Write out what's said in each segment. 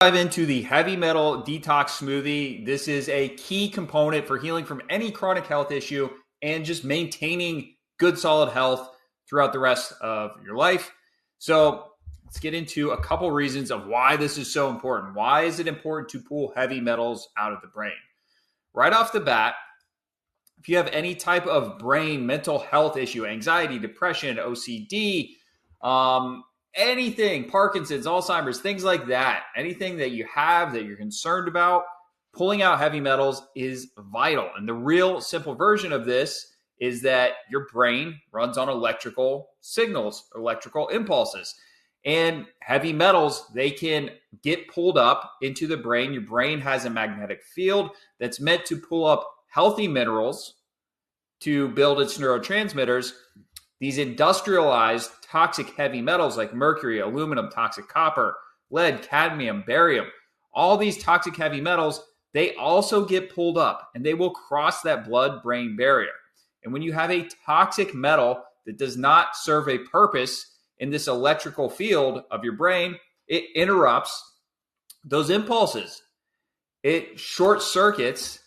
Dive into the heavy metal detox smoothie. This is a key component for healing from any chronic health issue and just maintaining good solid health throughout the rest of your life. So let's get into a couple reasons of why this is so important. Why is it important to pull heavy metals out of the brain? Right off the bat, if you have any type of brain mental health issue, anxiety, depression, OCD, anything, Parkinson's, Alzheimer's, things like that, anything that you have that you're concerned about, pulling out heavy metals is vital. And the real simple version of this is that your brain runs on electrical signals, electrical impulses. And heavy metals, they can get pulled up into the brain. Your brain has a magnetic field that's meant to pull up healthy minerals to build its neurotransmitters. These industrialized toxic heavy metals like mercury, aluminum, toxic copper, lead, cadmium, barium, all these toxic heavy metals, they also get pulled up and they will cross that blood-brain barrier. And when you have a toxic metal that does not serve a purpose in this electrical field of your brain, it interrupts those impulses. It short circuits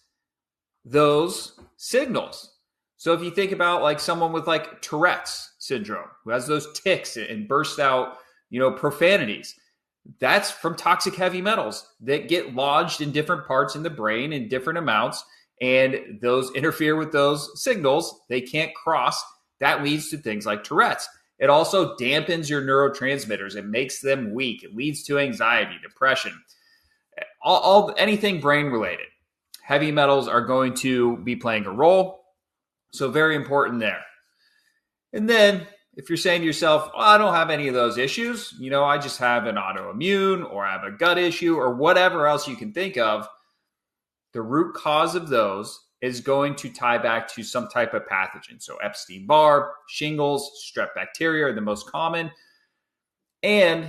those signals. So if you think about like someone with like Tourette's syndrome, who has those tics and bursts out, profanities, that's from toxic heavy metals that get lodged in different parts in the brain in different amounts, and those interfere with those signals. They can't cross. That leads to things like Tourette's. It also dampens your neurotransmitters. It makes them weak. It leads to anxiety, depression, anything brain related. Heavy metals are going to be playing a role. So very important there. And then if you're saying to yourself, I don't have any of those issues, I just have an autoimmune or I have a gut issue or whatever else you can think of, the root cause of those is going to tie back to some type of pathogen. So Epstein-Barr, shingles, strep bacteria are the most common. And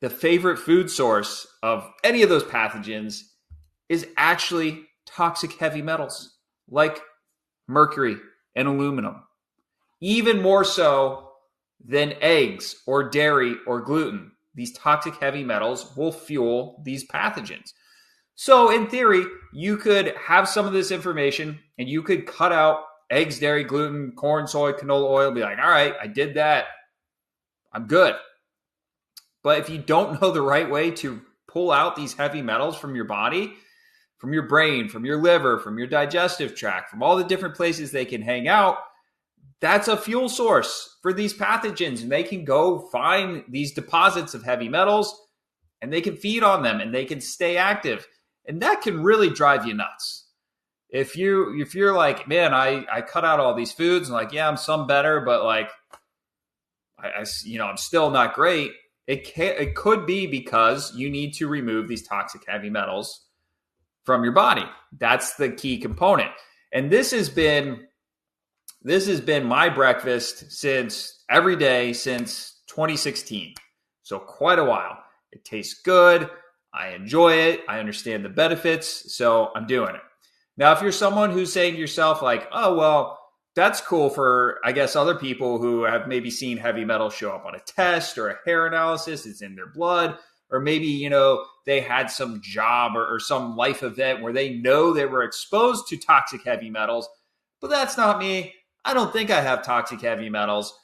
the favorite food source of any of those pathogens is actually toxic heavy metals like mercury and aluminum, even more so than eggs or dairy or gluten. These toxic heavy metals will fuel these pathogens. So in theory, you could have some of this information and you could cut out eggs, dairy, gluten, corn, soy, canola oil, be like, all right, I did that. I'm good. But if you don't know the right way to pull out these heavy metals from your body, from your brain, from your liver, from your digestive tract, from all the different places they can hang out, that's a fuel source for these pathogens. And they can go find these deposits of heavy metals and they can feed on them and they can stay active. And that can really drive you nuts. If you're like, man, I cut out all these foods and like, yeah, I'm some better, but like, I'm still not great. It could be because you need to remove these toxic heavy metals from your body. That's the key component. And this has been my breakfast since every day since 2016. So quite a while. It tastes good. I enjoy it. I understand the benefits. So I'm doing it. Now, if you're someone who's saying to yourself like, oh, well, that's cool for, I guess, other people who have maybe seen heavy metal show up on a test or a hair analysis, it's in their blood, or maybe, they had some job or some life event where they know they were exposed to toxic heavy metals, but that's not me. I don't think I have toxic heavy metals.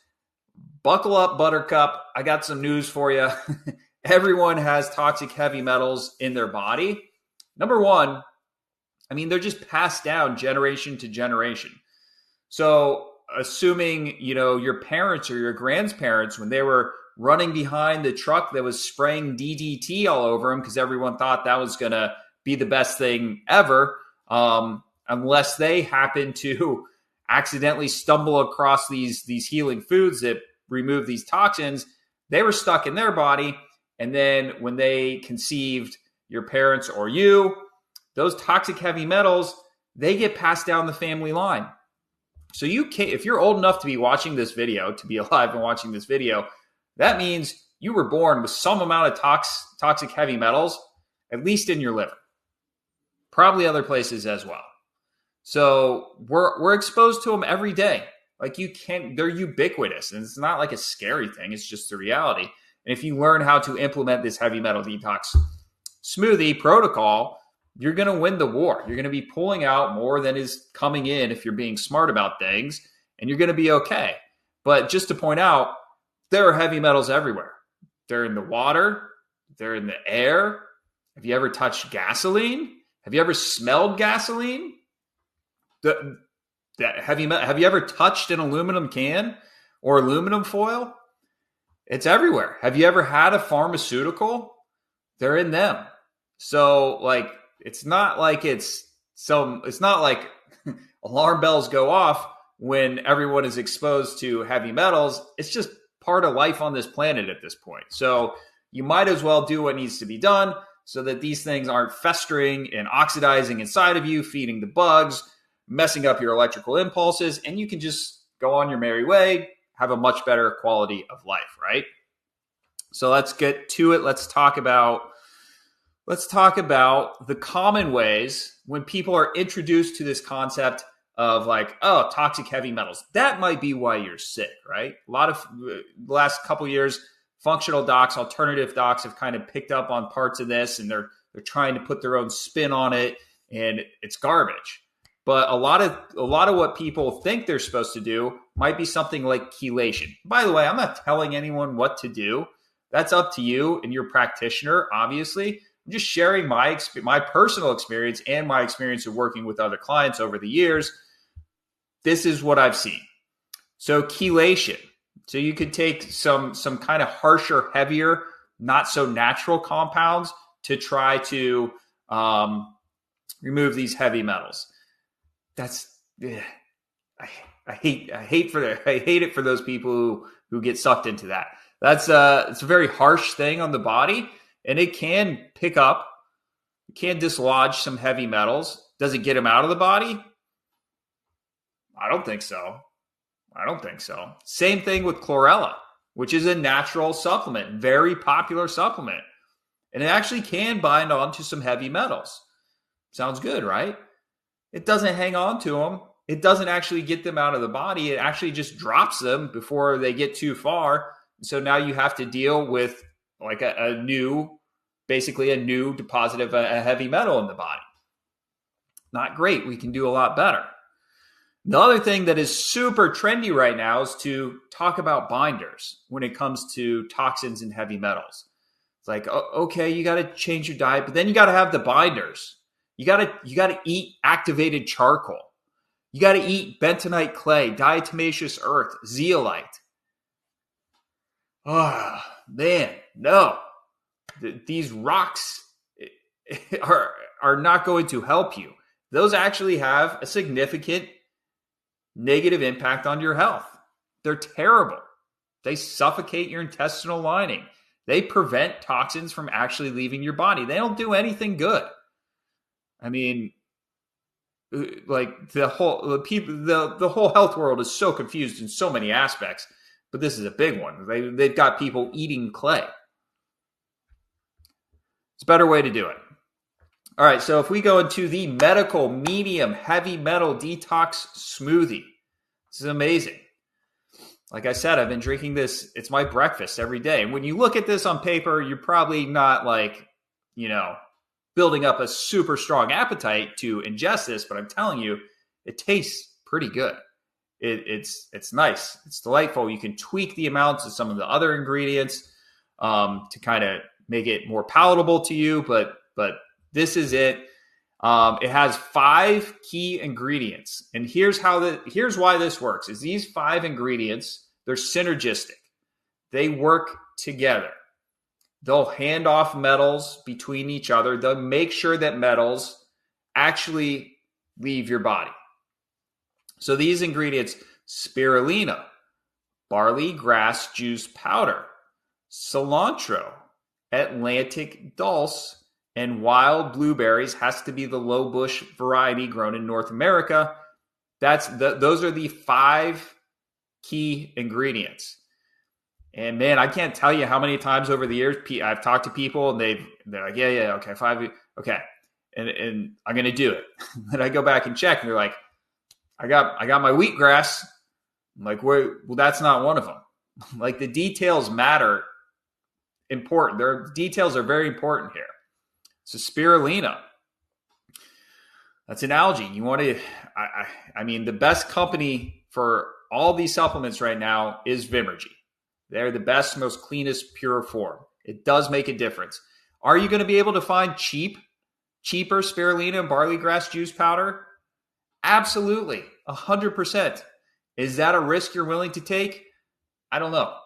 Buckle up, Buttercup. I got some news for you. Everyone has toxic heavy metals in their body. Number one, they're just passed down generation to generation. So assuming, your parents or your grandparents, when they were running behind the truck that was spraying DDT all over them because everyone thought that was going to be the best thing ever, unless they happen to accidentally stumble across these healing foods that remove these toxins, they were stuck in their body. And then when they conceived your parents or you, those toxic heavy metals, they get passed down the family line. So you can't, if you're old enough to be watching this video, to be alive and watching this video, that means you were born with some amount of toxic heavy metals, at least in your liver, probably other places as well. So we're exposed to them every day. Like they're ubiquitous, and it's not like a scary thing. It's just the reality. And if you learn how to implement this heavy metal detox smoothie protocol, you're going to win the war. You're going to be pulling out more than is coming in if you're being smart about things, and you're going to be okay. But just to point out, there are heavy metals everywhere. They're in the water. They're in the air. Have you ever touched gasoline? Have you ever smelled gasoline? Have you ever touched an aluminum can or aluminum foil? It's everywhere. Have you ever had a pharmaceutical? They're in them. So like, it's not like alarm bells go off when everyone is exposed to heavy metals. It's just part of life on this planet at this point. So you might as well do what needs to be done so that these things aren't festering and oxidizing inside of you, feeding the bugs, messing up your electrical impulses, and you can just go on your merry way, have a much better quality of life, right? So let's get to it. Let's talk about the common ways when people are introduced to this concept of like, oh, toxic heavy metals. That might be why you're sick, right? A lot of the last couple of years, functional docs, alternative docs have kind of picked up on parts of this, and they're trying to put their own spin on it, and it's garbage. But a lot of what people think they're supposed to do might be something like chelation. By the way, I'm not telling anyone what to do. That's up to you and your practitioner, obviously. I'm just sharing my personal experience and my experience of working with other clients over the years. This is what I've seen. So chelation. So you could take some kind of harsher, heavier, not so natural compounds to try to remove these heavy metals. I hate it for those people who get sucked into that. It's a very harsh thing on the body, and it can dislodge some heavy metals. Does it get them out of the body? I don't think so. Same thing with chlorella, which is a natural supplement, very popular supplement. And it actually can bind on to some heavy metals. Sounds good, right? It doesn't hang on to them. It doesn't actually get them out of the body. It actually just drops them before they get too far. So now you have to deal with like a new deposit of a heavy metal in the body. Not great. We can do a lot better. The other thing that is super trendy right now is to talk about binders when it comes to toxins and heavy metals. It's like, okay, you got to change your diet, but then you got to have the binders. You got to eat activated charcoal. You got to eat bentonite clay, diatomaceous earth, zeolite. Oh, man, no. These rocks are not going to help you. Those actually have a significant negative impact on your health. They're terrible. They suffocate your intestinal lining. They prevent toxins from actually leaving your body. They don't do anything good. I mean, like the whole health world is so confused in so many aspects, but this is a big one. They've got people eating clay. It's a better way to do it. All right, so if we go into the medical medium heavy metal detox smoothie, this is amazing. Like I said, I've been drinking this. It's my breakfast every day. And when you look at this on paper, you're probably not like, building up a super strong appetite to ingest this, but I'm telling you, it tastes pretty good. It's nice. It's delightful. You can tweak the amounts of some of the other ingredients to kind of make it more palatable to you, but this is it. It has 5 key ingredients, and here's why this works. Is these 5 ingredients, they're synergistic. They work together. They'll hand off metals between each other. They'll make sure that metals actually leave your body. So these ingredients: spirulina, barley grass juice powder, cilantro, Atlantic dulse, and wild blueberries. Has to be the low bush variety grown in North America. Those are the 5 key ingredients. And man, I can't tell you how many times over the years I've talked to people and they're like, yeah, okay, 5, okay, and I'm gonna do it. Then I go back and check, and they're like, I got my wheatgrass. I'm like, well, that's not one of them. Like, the details matter. Important. Details are very important here. So spirulina, that's an algae. You want to, I mean, the best company for all these supplements right now is Vimergy. They're the best, most cleanest, pure form. It does make a difference. Are you going to be able to find cheaper spirulina and barley grass juice powder? Absolutely, 100%. Is that a risk you're willing to take? I don't know.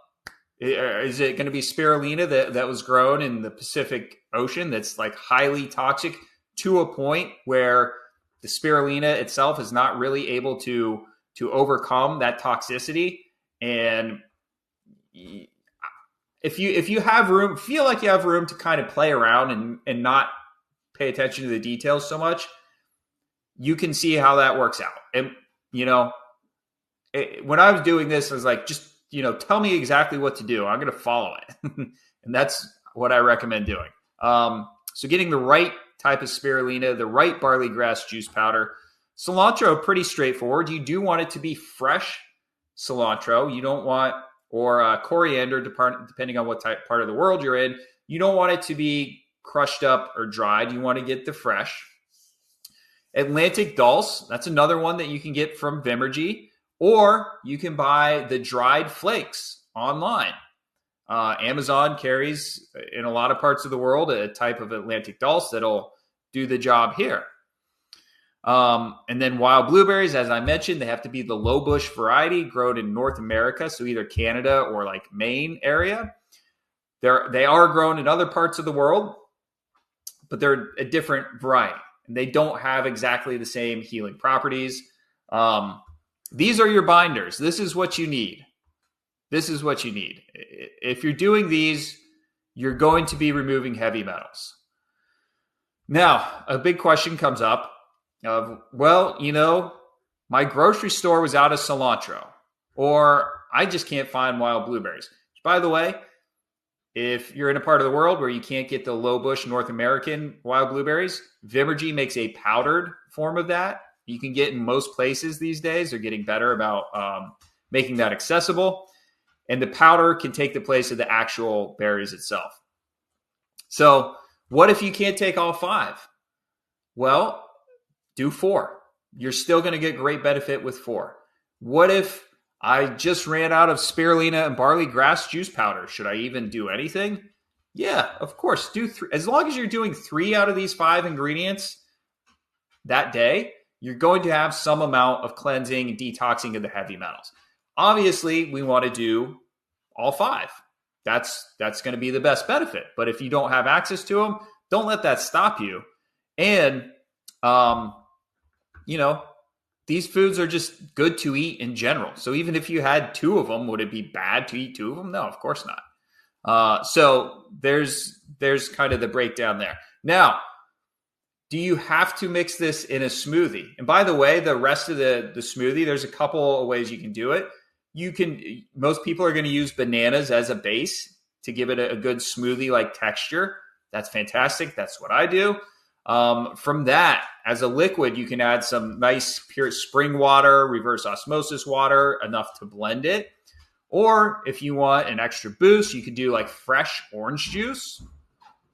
Is it going to be spirulina that was grown in the Pacific Ocean that's like highly toxic to a point where the spirulina itself is not really able to overcome that toxicity? And if you have room, feel like you have room to kind of play around and not pay attention to the details so much, you can see how that works out. And, when I was doing this, I was like, just, tell me exactly what to do. I'm going to follow it. And that's what I recommend doing. So getting the right type of spirulina, the right barley grass juice powder. Cilantro, pretty straightforward. You do want it to be fresh cilantro. You don't want, or coriander, depending on what part of the world you're in. You don't want it to be crushed up or dried. You want to get the fresh. Atlantic Dulse, that's another one that you can get from Vimergy, or you can buy the dried flakes online. Amazon carries in a lot of parts of the world a type of Atlantic Dulse that'll do the job here. And then wild blueberries, as I mentioned, they have to be the low bush variety grown in North America, so either Canada or like Maine area. They are grown in other parts of the world, but they're a different variety. And they don't have exactly the same healing properties. These are your binders. This is what you need. If you're doing these, you're going to be removing heavy metals. Now, a big question comes up of, my grocery store was out of cilantro, or I just can't find wild blueberries. By the way, if you're in a part of the world where you can't get the low bush North American wild blueberries, Vimergy makes a powdered form of that. You can get in most places these days. They're getting better about making that accessible. And the powder can take the place of the actual berries itself. So what if you can't take all 5? Well, do 4. You're still going to get great benefit with 4. What if I just ran out of spirulina and barley grass juice powder? Should I even do anything? Yeah, of course. Do 3. As long as you're doing 3 out of these 5 ingredients that day, you're going to have some amount of cleansing and detoxing of the heavy metals. Obviously, we want to do all 5. That's going to be the best benefit. But if you don't have access to them, don't let that stop you. And, these foods are just good to eat in general. So even if you had 2 of them, would it be bad to eat 2 of them? No, of course not. So there's kind of the breakdown there. Now, do you have to mix this in a smoothie? And by the way, the rest of the smoothie, there's a couple of ways you can do it. Most people are going to use bananas as a base to give it a good smoothie-like texture. That's fantastic. That's what I do. From that, as a liquid, you can add some nice pure spring water, reverse osmosis water, enough to blend it. Or if you want an extra boost, you could do like fresh orange juice,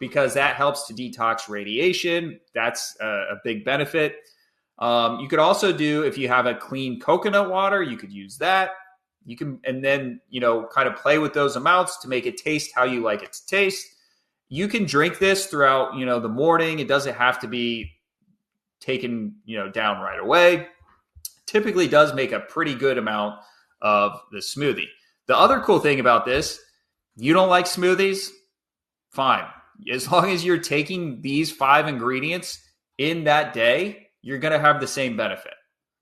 because that helps to detox radiation. That's a big benefit. You could also do, if you have a clean coconut water, you could use that. You can, and then, kind of play with those amounts to make it taste how you like it to taste. You can drink this throughout, the morning. It doesn't have to be taken, down right away. Typically does make a pretty good amount of the smoothie. The other cool thing about this, you don't like smoothies? Fine. As long as you're taking these 5 ingredients in that day, you're going to have the same benefit.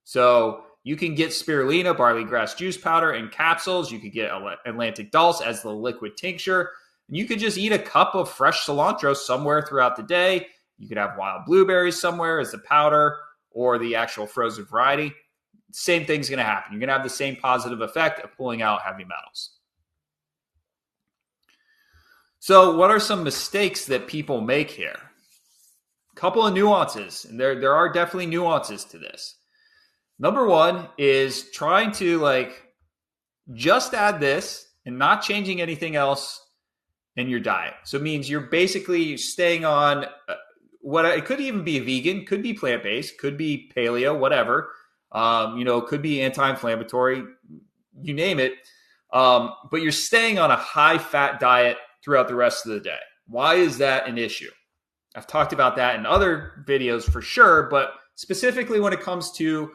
So you can get spirulina, barley grass juice powder in capsules. You could get Atlantic Dulse as the liquid tincture. And you could just eat a cup of fresh cilantro somewhere throughout the day. You could have wild blueberries somewhere as the powder or the actual frozen variety. Same thing's going to happen. You're going to have the same positive effect of pulling out heavy metals. So what are some mistakes that people make here? A couple of nuances, and there are definitely nuances to this. Number 1 is trying to just add this and not changing anything else in your diet. So it means you're basically staying on what it could even be vegan, could be plant-based, could be paleo, whatever. Could be anti-inflammatory, you name it. But you're staying on a high-fat diet throughout the rest of the day. Why is that an issue? I've talked about that in other videos for sure, but specifically when it comes to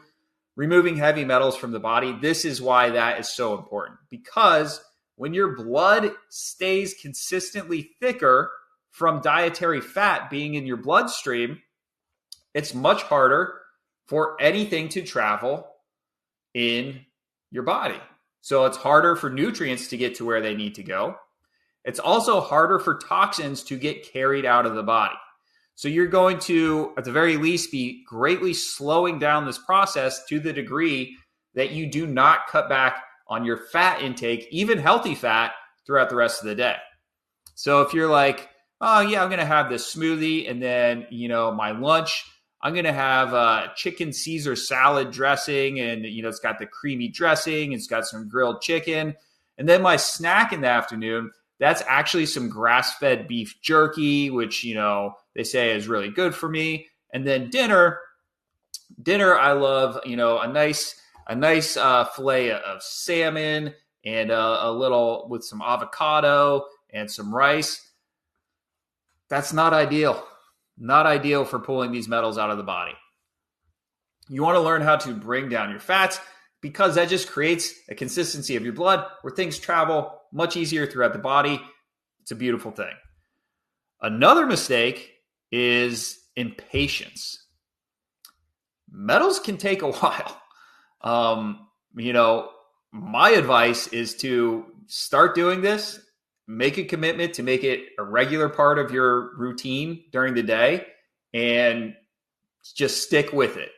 removing heavy metals from the body, this is why that is so important. Because when your blood stays consistently thicker from dietary fat being in your bloodstream, it's much harder for anything to travel in your body. So it's harder for nutrients to get to where they need to go. It's also harder for toxins to get carried out of the body. So you're going to, at the very least, be greatly slowing down this process to the degree that you do not cut back on your fat intake, even healthy fat, throughout the rest of the day. So if you're like, oh yeah, I'm going to have this smoothie and then, my lunch, I'm going to have a chicken Caesar salad dressing and, it's got the creamy dressing. It's got some grilled chicken. And then my snack in the afternoon, that's actually some grass-fed beef jerky, which, they say is really good for me. And then dinner, I love, a nice fillet of salmon and a little with some avocado and some rice. That's not ideal. Not ideal for pulling these metals out of the body. You want to learn how to bring down your fats because that just creates a consistency of your blood where things travel much easier throughout the body. It's a beautiful thing. Another mistake is impatience. Metals can take a while. My advice is to start doing this, make a commitment to make it a regular part of your routine during the day, and just stick with it.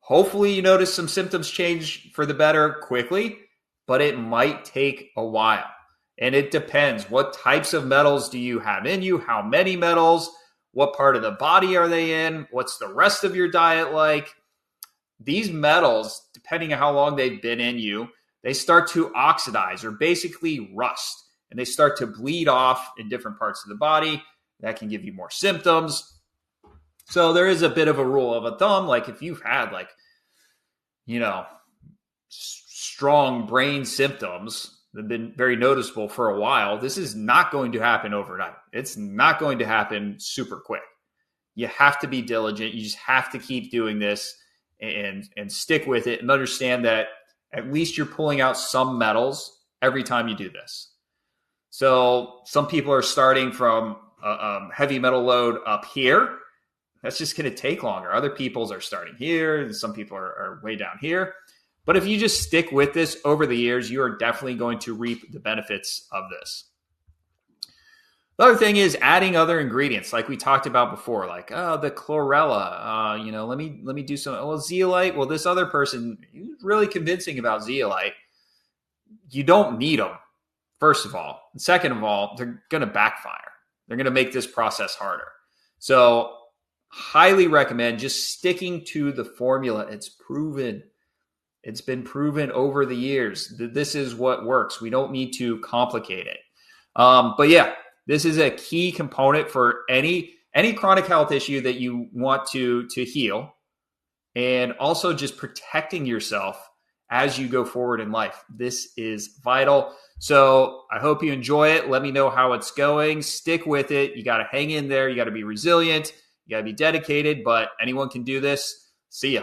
Hopefully you notice some symptoms change for the better quickly, but it might take a while. And it depends. What types of metals do you have in you? How many metals? What part of the body are they in? What's the rest of your diet like? These metals, depending on how long they've been in you, they start to oxidize or basically rust. And they start to bleed off in different parts of the body. That can give you more symptoms. So there is a bit of a rule of thumb. Like if you've had strong brain symptoms that have been very noticeable for a while, this is not going to happen overnight. It's not going to happen super quick. You have to be diligent. You just have to keep doing this and stick with it and understand that at least you're pulling out some metals every time you do this. So some people are starting from a heavy metal load up here. That's just going to take longer. Other people's are starting here, and some people are way down here. But if you just stick with this over the years, you are definitely going to reap the benefits of this. The other thing is adding other ingredients, like we talked about before, like the chlorella. Let me do some. Well, zeolite. Well, this other person is really convincing about zeolite. You don't need them, first of all. And second of all, they're going to backfire. They're going to make this process harder. So, highly recommend just sticking to the formula. It's proven. It's been proven over the years that this is what works. We don't need to complicate it. But yeah, this is a key component for any chronic health issue that you want to heal, and also just protecting yourself as you go forward in life. This is vital. So I hope you enjoy it. Let me know how it's going. Stick with it. You got to hang in there. You got to be resilient. You got to be dedicated, but anyone can do this. See ya.